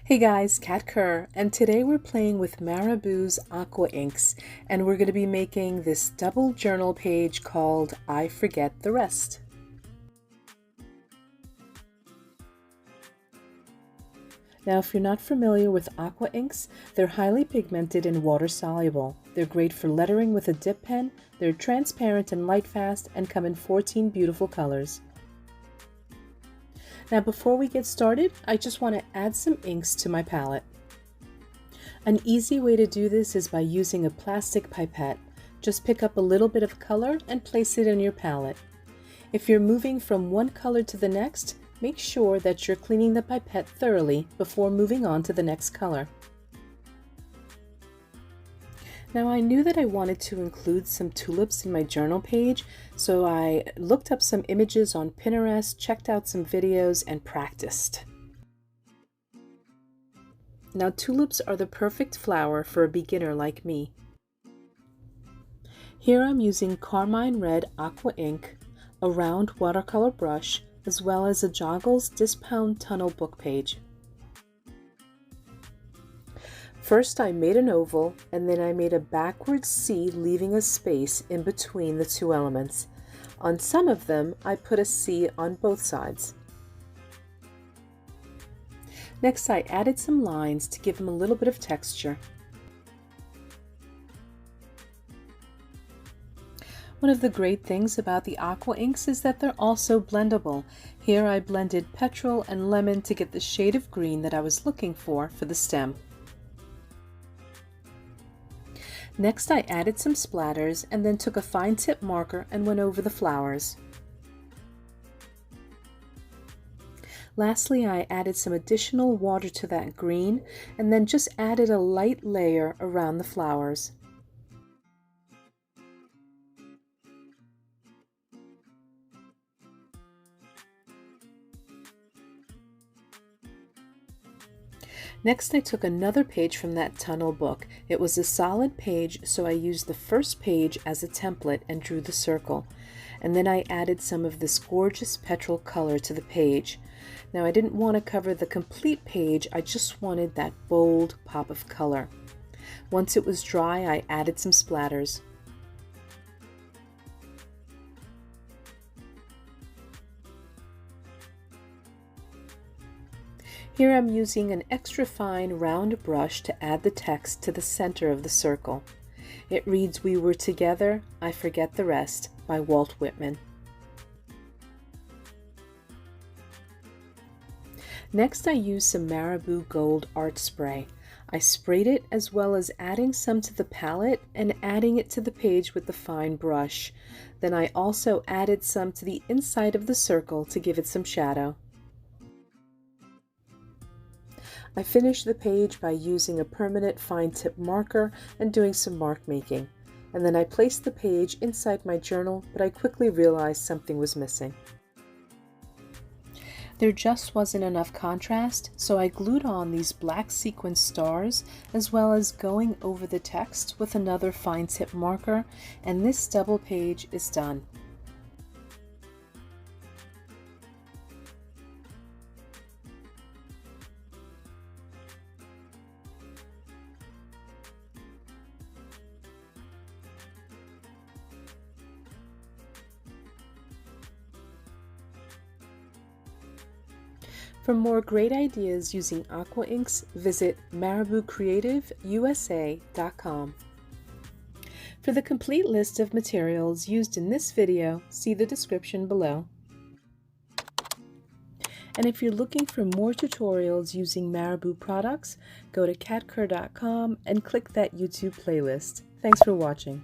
Hey guys, Kat Kerr, and today we're playing with Marabu's Aqua inks, and we're going to be making this double journal page called I Forget the Rest. Now, if you're not familiar with aqua inks, they're highly pigmented and water soluble. They're great for lettering with a dip pen, they're transparent and light fast, and come in 14 beautiful colors. Now before we get started, I just want to add some inks to my palette. An easy way to do this is by using a plastic pipette. Just pick up a little bit of color and place it in your palette. If you're moving from one color to the next, make sure that you're cleaning the pipette thoroughly before moving on to the next color. Now I knew that I wanted to include some tulips in my journal page, so I looked up some images on Pinterest, checked out some videos, and practiced. Now tulips are the perfect flower for a beginner like me. Here I'm using Carmine Red Aqua ink, a round watercolor brush, as well as a Joggles Disc-Bound Tunnel book page. First I made an oval, and then I made a backwards C, leaving a space in between the two elements. On some of them, I put a C on both sides. Next I added some lines to give them a little bit of texture. One of the great things about the aqua inks is that they're also blendable. Here I blended petrol and lemon to get the shade of green that I was looking for the stem. Next I added some splatters and then took a fine tip marker and went over the flowers. Lastly, I added some additional water to that green and then just added a light layer around the flowers. Next I took another page from that tunnel book. It was a solid page, so I used the first page as a template and drew the circle. And then I added some of this gorgeous petrol color to the page. Now I didn't want to cover the complete page, I just wanted that bold pop of color. Once it was dry, I added some splatters. Here I'm using an extra fine round brush to add the text to the center of the circle. It reads, "We were together, I forget the rest," by Walt Whitman. Next I used some Marabu Gold Art Spray. I sprayed it as well as adding some to the palette and adding it to the page with the fine brush. Then I also added some to the inside of the circle to give it some shadow. I finished the page by using a permanent fine tip marker and doing some mark making. And then I placed the page inside my journal, but I quickly realized something was missing. There just wasn't enough contrast, so I glued on these black sequin stars as well as going over the text with another fine tip marker, and this double page is done. For more great ideas using aqua inks, visit MarabuCreativeUSA.com. For the complete list of materials used in this video, see the description below. And if you're looking for more tutorials using Marabu products, go to katkerr.com and click that YouTube playlist. Thanks for watching.